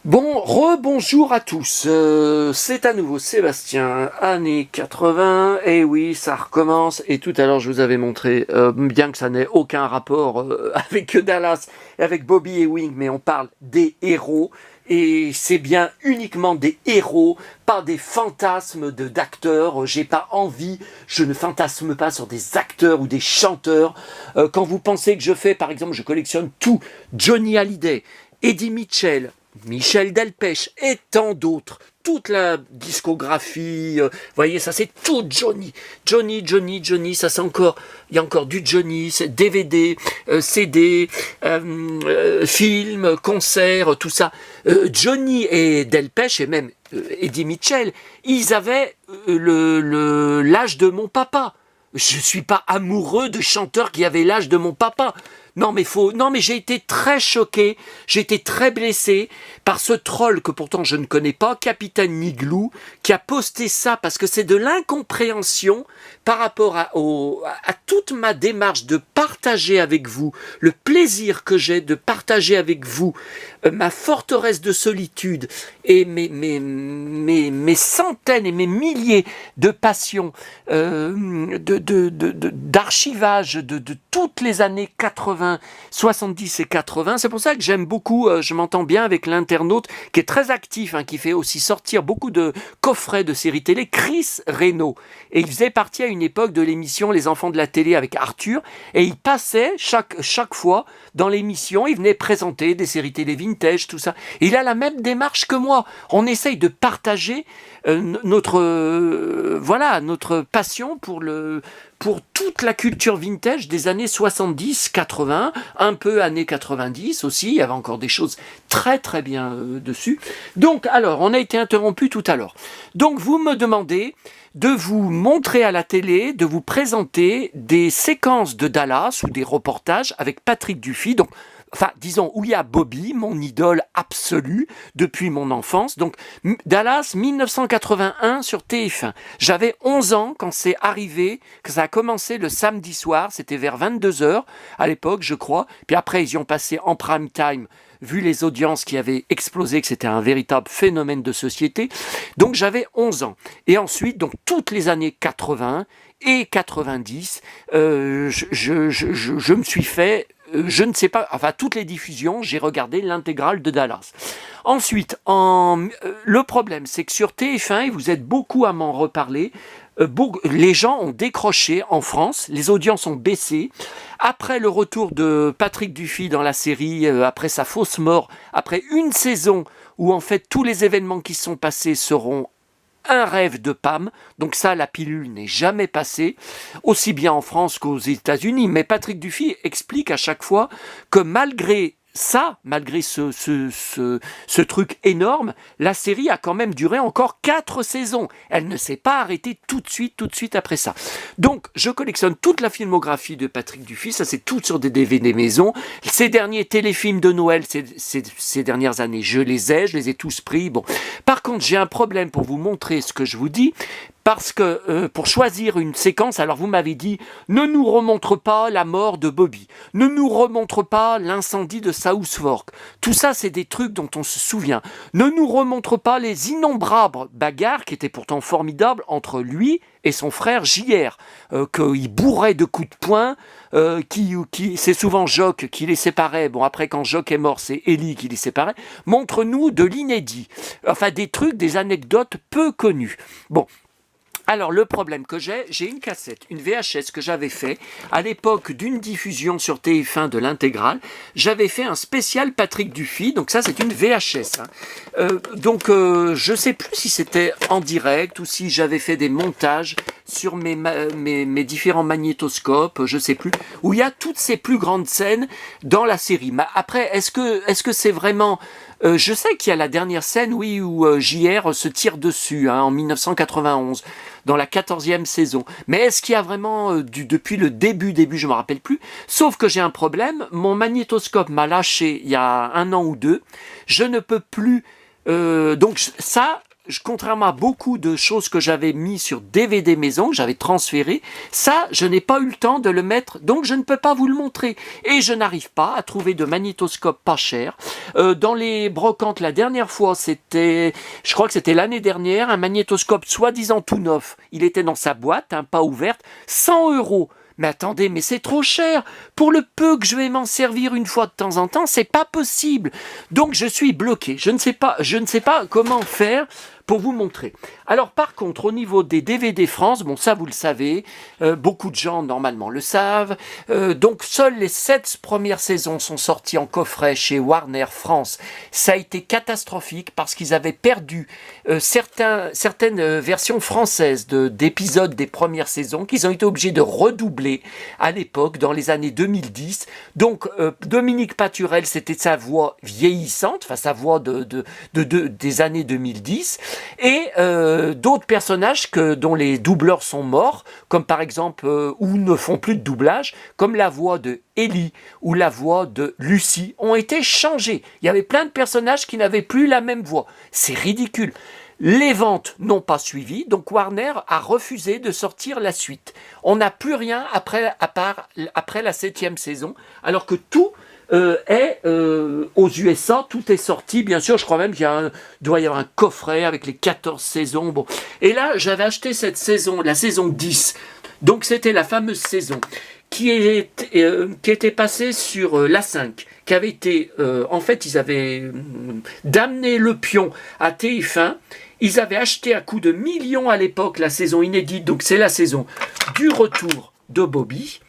Bon, rebonjour à tous, c'est à nouveau Sébastien, années 80, et oui, ça recommence, et tout à l'heure je vous avais montré, bien que ça n'ait aucun rapport avec Dallas, et avec Bobby Ewing, mais on parle des héros, et c'est bien uniquement des héros, pas des fantasmes d'acteurs, j'ai pas envie, je ne fantasme pas sur des acteurs ou des chanteurs. Quand vous pensez que je fais, par exemple, je collectionne tout, Johnny Hallyday, Eddie Mitchell, Michel Delpech et tant d'autres. Toute la discographie, voyez, ça c'est tout Johnny. Johnny, ça c'est encore, il y a encore du Johnny, c'est DVD, CD, film, concert, tout ça. Johnny et Delpech et même Eddie Mitchell, ils avaient l'âge de mon papa. Je suis pas amoureux de chanteurs qui avaient l'âge de mon papa. Non mais j'ai été très choqué, j'ai été très blessé par ce troll que pourtant je ne connais pas, Capitaine Niglou, qui a posté ça parce que c'est de l'incompréhension par rapport à toute ma démarche de partager avec vous le plaisir que j'ai de partager avec vous ma forteresse de solitude et mes centaines et mes milliers de passions d'archivage de toutes les années 80, 70 et 80. C'est pour ça que j'aime beaucoup, je m'entends bien avec l'internaute qui est très actif, qui fait aussi sortir beaucoup de coffrets de séries télé, Chris Reynaud. Et il faisait partie à une époque de l'émission Les Enfants de la télé avec Arthur, et il passait chaque fois dans l'émission, il venait présenter des séries télé vintage, tout ça. Et il a la même démarche que moi. On essaye de partager notre passion pour toute la culture vintage des années 70, 80, un peu années 90 aussi, il y avait encore des choses très très bien dessus. Donc alors, on a été interrompu tout à l'heure. Donc vous me demandez de vous montrer à la télé, de vous présenter des séquences de Dallas ou des reportages avec Patrick Dufy, donc disons, où il y a Bobby, mon idole absolue depuis mon enfance. Donc, Dallas, 1981 sur TF1. J'avais 11 ans quand c'est arrivé, que ça a commencé le samedi soir, c'était vers 22h à l'époque, je crois. Puis après, ils y ont passé en prime time, vu les audiences qui avaient explosé, que c'était un véritable phénomène de société. Donc, j'avais 11 ans. Et ensuite, donc, toutes les années 80 et 90, je me suis fait je ne sais pas, toutes les diffusions, j'ai regardé l'intégrale de Dallas. Ensuite, le problème, c'est que sur TF1, et vous êtes beaucoup à m'en reparler, les gens ont décroché en France, les audiences ont baissé. Après le retour de Patrick Dufy dans la série, après sa fausse mort, après une saison où en fait tous les événements qui sont passés seront un rêve de Pam, donc ça, la pilule n'est jamais passée, aussi bien en France qu'aux États-Unis. Mais Patrick Dufy explique à chaque fois que malgré ça, malgré ce truc énorme, la série a quand même duré encore 4 saisons. Elle ne s'est pas arrêtée tout de suite après ça. Donc, je collectionne toute la filmographie de Patrick Dufy, ça c'est tout sur des DVD maison. Ces derniers téléfilms de Noël, ces dernières années, je les ai tous pris. Bon. Par contre, j'ai un problème pour vous montrer ce que je vous dis. Parce que pour choisir une séquence, alors vous m'avez dit, ne nous remontre pas la mort de Bobby, ne nous remontre pas l'incendie de South Fork. Tout ça, c'est des trucs dont on se souvient. Ne nous remontre pas les innombrables bagarres qui étaient pourtant formidables entre lui et son frère JR, qu'il bourrait de coups de poing, c'est souvent Jock qui les séparait. Bon, après, quand Jock est mort, c'est Ellie qui les séparait. Montre-nous de l'inédit. Enfin, des trucs, des anecdotes peu connues. Bon. Alors, le problème que j'ai une cassette, une VHS que j'avais fait à l'époque d'une diffusion sur TF1 de l'intégrale. J'avais fait un spécial Patrick Dufy, donc ça, c'est une VHS. Je sais plus si c'était en direct ou si j'avais fait des montages sur mes différents magnétoscopes, je sais plus, où il y a toutes ces plus grandes scènes dans la série. Mais après, est-ce que c'est vraiment... je sais qu'il y a la dernière scène, oui, où JR se tire dessus, en 1991, dans la 14e saison. Mais est-ce qu'il y a vraiment, depuis le début, je ne me rappelle plus, sauf que j'ai un problème, mon magnétoscope m'a lâché il y a 1 an ou 2, je ne peux plus... donc ça, contrairement à beaucoup de choses que j'avais mis sur DVD maison, que j'avais transféré, ça, je n'ai pas eu le temps de le mettre, donc je ne peux pas vous le montrer. Et je n'arrive pas à trouver de magnétoscope pas cher. Dans les brocantes, la dernière fois, je crois que c'était l'année dernière, un magnétoscope soi-disant tout neuf. Il était dans sa boîte, pas ouverte, 100 €. Mais attendez, mais c'est trop cher. Pour le peu que je vais m'en servir une fois de temps en temps, c'est pas possible. Donc je suis bloqué. Je ne sais pas comment faire pour vous montrer. Alors par contre, au niveau des DVD France, bon ça vous le savez, beaucoup de gens normalement le savent, donc seules les 7 premières saisons sont sorties en coffret chez Warner France. Ça a été catastrophique parce qu'ils avaient perdu certaines versions françaises d'épisodes des premières saisons qu'ils ont été obligés de redoubler à l'époque, dans les années 2010. Donc Dominique Paturel, c'était sa voix vieillissante, enfin sa voix des années 2010, et d'autres personnages dont les doubleurs sont morts, comme par exemple, ou ne font plus de doublage, comme la voix de Ellie ou la voix de Lucie, ont été changés. Il y avait plein de personnages qui n'avaient plus la même voix. C'est ridicule. Les ventes n'ont pas suivi, donc Warner a refusé de sortir la suite. On n'a plus rien après la 7e saison, alors que tout aux USA, tout est sorti, bien sûr. Je crois même qu'il doit y avoir un coffret avec les 14 saisons. Bon. Et là, j'avais acheté cette saison, la saison 10. Donc c'était la fameuse saison qui était passée sur la 5, qui avait été, en fait, ils avaient damné le pion à TF1. Ils avaient acheté à coups de millions à l'époque la saison inédite, donc c'est la saison du retour de Bobby,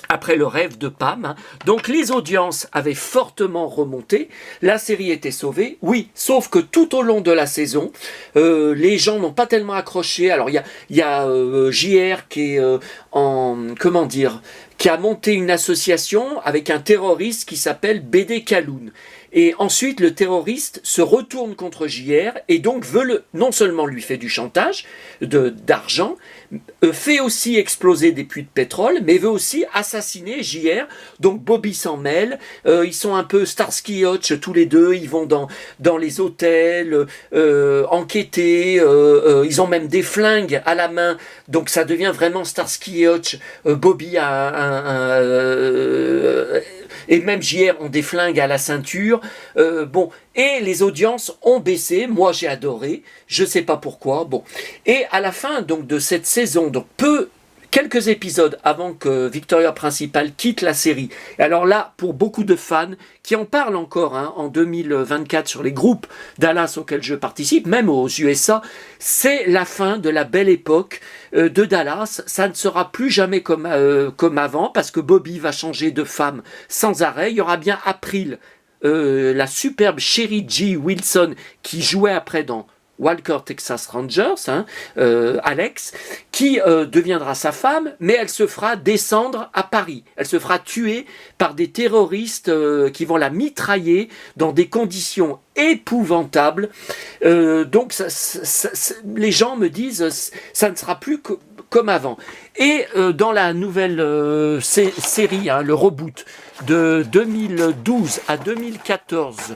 après le rêve de Pam. Donc les audiences avaient fortement remonté, la série était sauvée, oui, sauf que tout au long de la saison, les gens n'ont pas tellement accroché. Alors il y a JR qui est qui a monté une association avec un terroriste qui s'appelle BD Kaloun. Et ensuite, le terroriste se retourne contre JR et donc non seulement lui fait du chantage d'argent, fait aussi exploser des puits de pétrole, mais veut aussi assassiner JR. Donc Bobby s'en mêle. Ils sont un peu Starsky et Hutch tous les deux. Ils vont dans les hôtels enquêter. Ils ont même des flingues à la main. Donc ça devient vraiment Starsky et Hutch. Bobby et même JR ont des flingues à la ceinture. Et les audiences ont baissé. Moi, j'ai adoré. Je sais pas pourquoi. Bon. Et à la fin donc de cette saison, donc quelques épisodes avant que Victoria Principal quitte la série. Et alors là, pour beaucoup de fans qui en parlent encore en 2024 sur les groupes Dallas auxquels je participe, même aux USA, c'est la fin de la belle époque de Dallas. Ça ne sera plus jamais comme avant, parce que Bobby va changer de femme sans arrêt. Il y aura bien April, la superbe Sherry G. Wilson, qui jouait après dans Walker Texas Rangers, Alex, qui deviendra sa femme, mais elle se fera descendre à Paris. Elle se fera tuer par des terroristes qui vont la mitrailler dans des conditions épouvantables. Donc les gens me disent ça ne sera plus comme avant. Et dans la nouvelle série, le reboot de 2012 à 2014,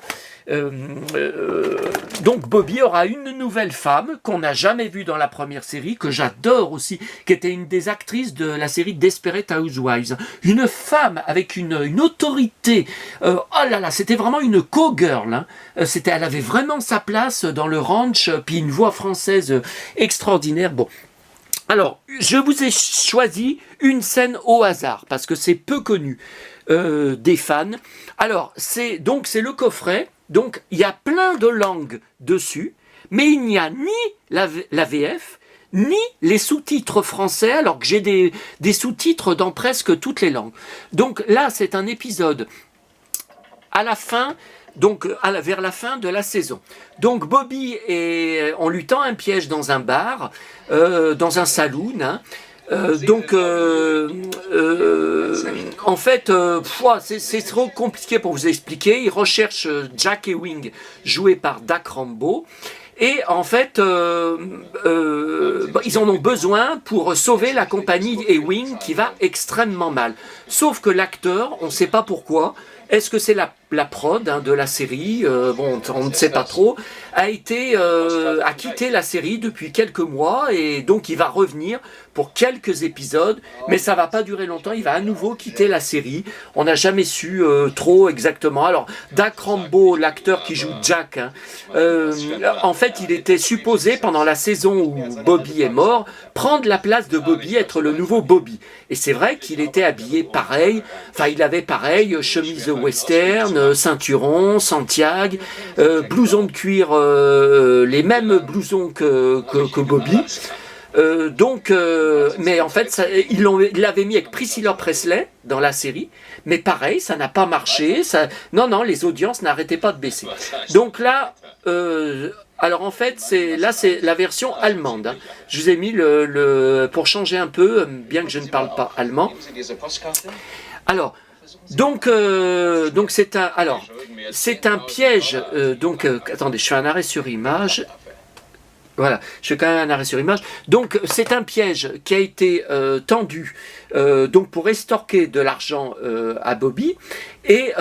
donc Bobby aura une nouvelle femme qu'on n'a jamais vue dans la première série, que j'adore aussi, qui était une des actrices de la série Desperate Housewives. Une femme avec une autorité. Oh là là, c'était vraiment une co-girl. Elle avait vraiment sa place dans le ranch, puis une voix française extraordinaire. Bon. Alors, je vous ai choisi une scène au hasard, parce que c'est peu connu des fans. Alors, c'est le coffret. Donc, il y a plein de langues dessus, mais il n'y a ni la VF, ni les sous-titres français, alors que j'ai des sous-titres dans presque toutes les langues. Donc là, c'est un épisode à la fin, vers la fin de la saison. Donc Bobby, on lui tend un piège dans un bar, dans un saloon, en fait, c'est trop compliqué pour vous expliquer. Ils recherchent Jack Ewing, joué par Dak Rambo. Et en fait, ils en ont besoin pour sauver la compagnie Ewing qui va extrêmement mal. Sauf que l'acteur, on ne sait pas pourquoi. Est-ce que c'est la prod de la série? On ne sait pas trop. a quitté la série depuis quelques mois et donc il va revenir pour quelques épisodes, mais ça va pas durer longtemps, il va à nouveau quitter la série. On n'a jamais su trop exactement. Alors, Doug Rambo, l'acteur qui joue Jack, hein, en fait, il était supposé, pendant la saison où Bobby est mort, prendre la place de Bobby, être le nouveau Bobby. Et c'est vrai qu'il était habillé pareil, enfin, il avait pareil, chemise western, ceinturon, Santiago, blouson de cuir, les mêmes blousons que Bobby. Mais en fait, ils l'avaient mis avec Priscilla Presley dans la série, mais pareil, ça n'a pas marché. Non, les audiences n'arrêtaient pas de baisser. Donc là, alors en fait, c'est la version allemande. Hein. Je vous ai mis pour changer un peu, bien que je ne parle pas allemand. Alors. Donc c'est un piège. Attendez, je fais un arrêt sur image. Voilà, je fais quand même un arrêt sur image. Donc, c'est un piège qui a été tendu donc pour estorquer de l'argent à Bobby. Et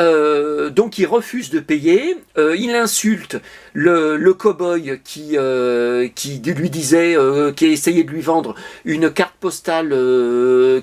donc, il refuse de payer. Il insulte le cow-boy qui lui disait, qui essayait de lui vendre une carte postale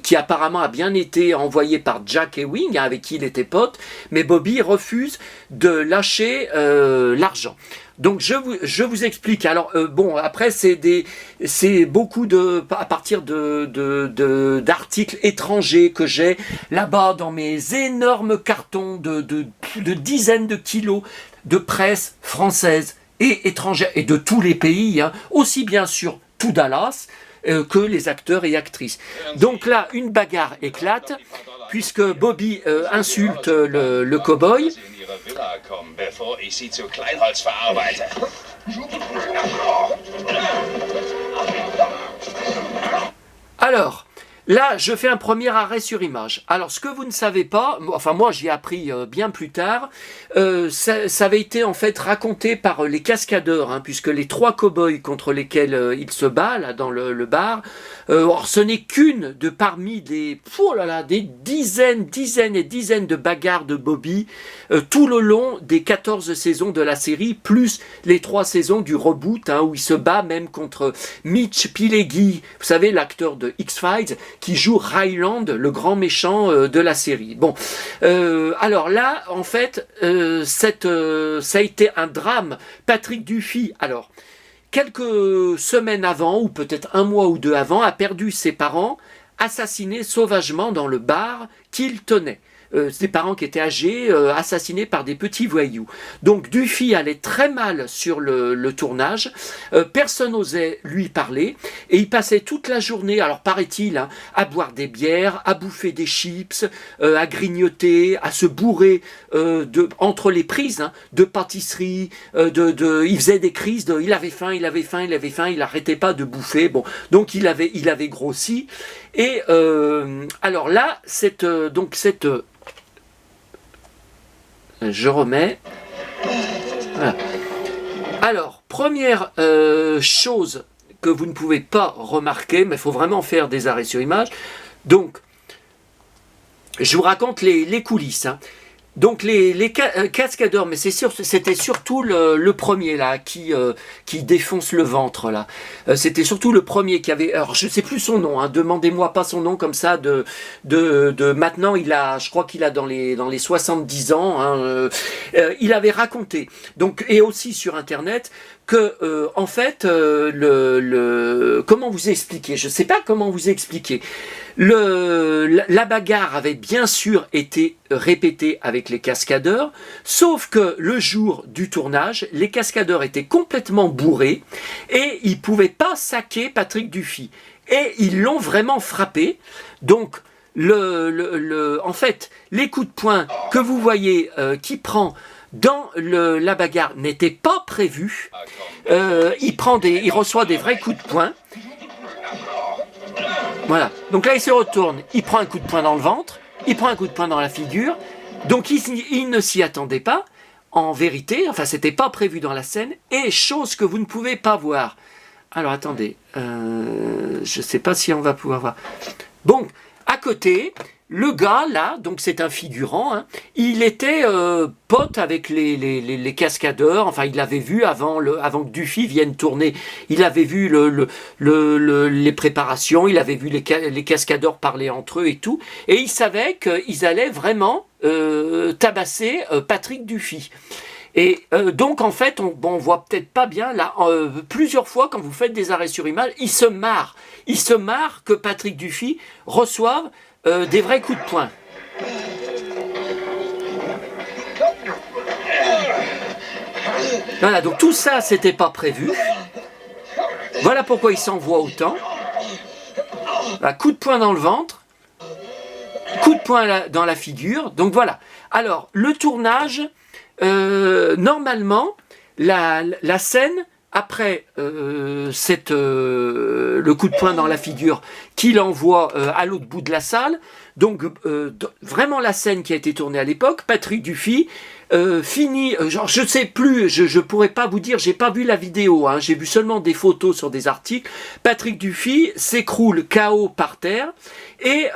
qui apparemment a bien été envoyée par Jack Ewing, hein, avec qui il était pote. Mais Bobby refuse de lâcher l'argent. Donc je vous explique. Alors bon, après c'est beaucoup à partir d'articles étrangers que j'ai là-bas dans mes énormes cartons de dizaines de kilos de presse française et étrangère et de tous les pays, hein, aussi bien sur tout Dallas que les acteurs et actrices. Donc là, une bagarre éclate puisque Bobby insulte le cow-boy. Alors, là, je fais un premier arrêt sur image. Alors, ce que vous ne savez pas, enfin moi j'y ai appris bien plus tard, ça avait été en fait raconté par les cascadeurs, hein, puisque les 3 cow-boys contre lesquels il se bat là dans le bar, or, ce n'est qu'une de parmi des dizaines et dizaines de bagarres de Bobby tout le long des 14 saisons de la série, plus les 3 saisons du reboot, hein, où il se bat même contre Mitch Pileggi, vous savez, l'acteur de X-Files, qui joue Ryland, le grand méchant de la série. Bon, alors là, en fait, ça a été un drame. Patrick Duffy, alors, quelques semaines avant, ou peut-être un mois ou 2 avant, a perdu ses parents, assassinés sauvagement dans le bar qu'il tenait. Ses parents qui étaient âgés, assassinés par des petits voyous. Donc Duffy allait très mal sur le tournage, personne n'osait lui parler, et il passait toute la journée, alors paraît-il, hein, à boire des bières, à bouffer des chips, à grignoter, à se bourrer entre les prises, hein, de pâtisserie, il faisait des crises, il avait faim, il n'arrêtait pas de bouffer, bon, donc il avait grossi, et alors là, je remets. Voilà. Alors, première chose que vous ne pouvez pas remarquer, mais il faut vraiment faire des arrêts sur image. Donc, je vous raconte les coulisses. Hein. Donc les cascadeurs, mais c'était surtout le premier là qui défonce le ventre là. C'était surtout le premier qui avait. Alors je sais plus son nom. Hein, demandez-moi pas son nom comme ça. Maintenant je crois qu'il a dans les 70 ans. Hein, il avait raconté. Donc et aussi sur internet que en fait comment vous expliquer. Je sais pas comment vous expliquer. La bagarre avait bien sûr été répétée avec les cascadeurs, sauf que le jour du tournage, les cascadeurs étaient complètement bourrés et ils ne pouvaient pas saquer Patrick Duffy. Et ils l'ont vraiment frappé. Donc, en fait, les coups de poing que vous voyez qui prend dans la bagarre n'étaient pas prévus. Il reçoit des vrais coups de poing. Voilà, donc là il se retourne, il prend un coup de poing dans le ventre, il prend un coup de poing dans la figure, donc il ne s'y attendait pas, en vérité, enfin c'était pas prévu dans la scène, et chose que vous ne pouvez pas voir. Alors attendez, je sais pas si on va pouvoir voir. Bon, à côté, le gars, là, donc c'est un figurant, hein, il était pote avec les cascadeurs, enfin il l'avait vu avant que Dufy vienne tourner, il avait vu les préparations, il avait vu les cascadeurs parler entre eux et tout, et il savait qu'ils allaient vraiment tabasser Patrick Dufy. Et donc en fait, on voit peut-être pas bien, là, plusieurs fois quand vous faites des arrêts sur image, il se marre que Patrick Dufy reçoive des vrais coups de poing. Voilà, donc tout ça, c'était pas prévu. Voilà pourquoi il s'envoie autant. Un coup de poing dans le ventre, coup de poing dans la figure. Donc voilà. Alors, le tournage, normalement, la scène, après le coup de poing dans la figure qu'il envoie à l'autre bout de la salle, donc vraiment la scène qui a été tournée à l'époque, Patrick Dufy finit, genre je sais plus, je pourrais pas vous dire, j'ai pas vu la vidéo, hein, j'ai vu seulement des photos sur des articles. Patrick Dufy s'écroule KO par terre et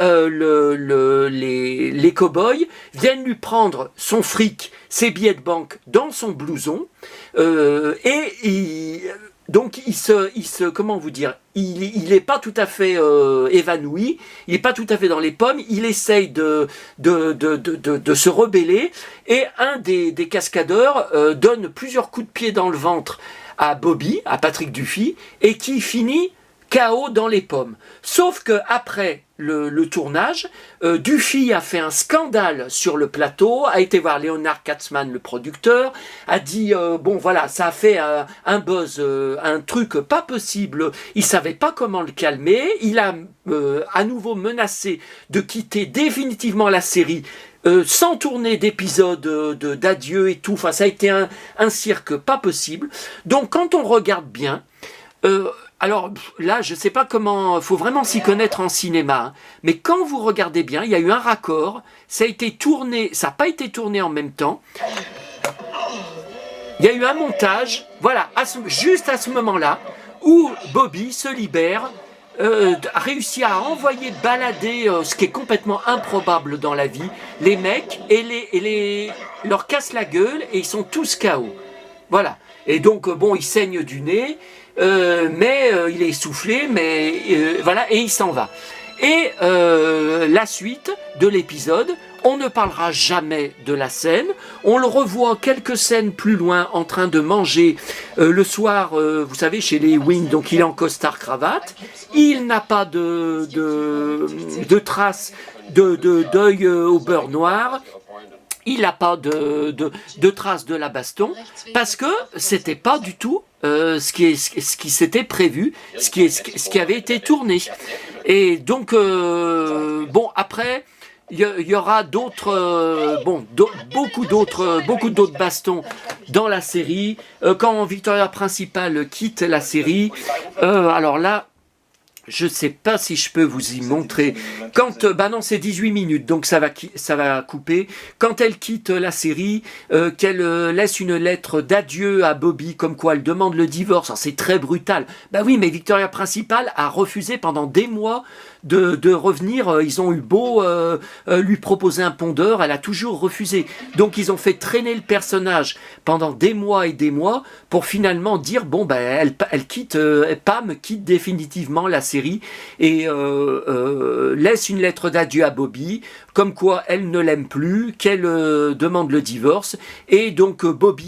les cow-boys viennent lui prendre son fric, ses billets de banque dans son blouson donc il se comment vous dire, il est pas tout à fait évanoui, il est pas tout à fait dans les pommes, il essaye de se rebeller et un des cascadeurs donne plusieurs coups de pied dans le ventre à Bobby, à Patrick Dufy, et qui finit KO dans les pommes. Sauf que après le tournage, Dufy a fait un scandale sur le plateau, a été voir Leonard Katzman, le producteur, a dit bon voilà, ça a fait un buzz, un truc pas possible. Il savait pas comment le calmer. Il a à nouveau menacé de quitter définitivement la série. Sans tourner d'épisodes d'adieu et tout. Enfin, ça a été un cirque pas possible. Donc quand on regarde bien, alors là, je ne sais pas comment, il faut vraiment s'y connaître en cinéma, hein, mais quand vous regardez bien, il y a eu un raccord, ça a été tourné, ça n'a pas été tourné en même temps, il y a eu un montage, voilà, juste à ce moment-là, où Bobby se libère, a réussi à envoyer balader, ce qui est complètement improbable dans la vie, les mecs, et leur casse la gueule, et ils sont tous KO. Voilà. Et donc, bon, il saigne du nez, mais il est essoufflé, mais voilà, et il s'en va. Et la suite de l'épisode, on ne parlera jamais de la scène. On le revoit quelques scènes plus loin en train de manger le soir, vous savez, chez les Wings, donc il est en costard-cravate. Il n'a pas de traces d'œil au beurre noir. Il n'a pas de traces de la baston, parce que c'était pas du tout ce qui s'était prévu, ce qui avait été tourné. Et donc, bon, après, il y aura d'autres, beaucoup d'autres bastons dans la série. Quand Victoria Principal quitte la série, alors là, je ne sais pas si je peux vous y montrer. Quand, bah non, c'est 18 minutes, donc ça va couper. Quand elle quitte la série, qu'elle laisse une lettre d'adieu à Bobby, comme quoi elle demande le divorce. C'est très brutal. Bah oui, mais Victoria Principal a refusé pendant des mois de revenir. Ils ont eu beau lui proposer un pondeur, elle a toujours refusé. Donc ils ont fait traîner le personnage pendant des mois et des mois pour finalement dire bon ben elle quitte, Pam quitte définitivement la série et laisse une lettre d'adieu à Bobby, comme quoi elle ne l'aime plus, qu'elle demande le divorce, et donc Bobby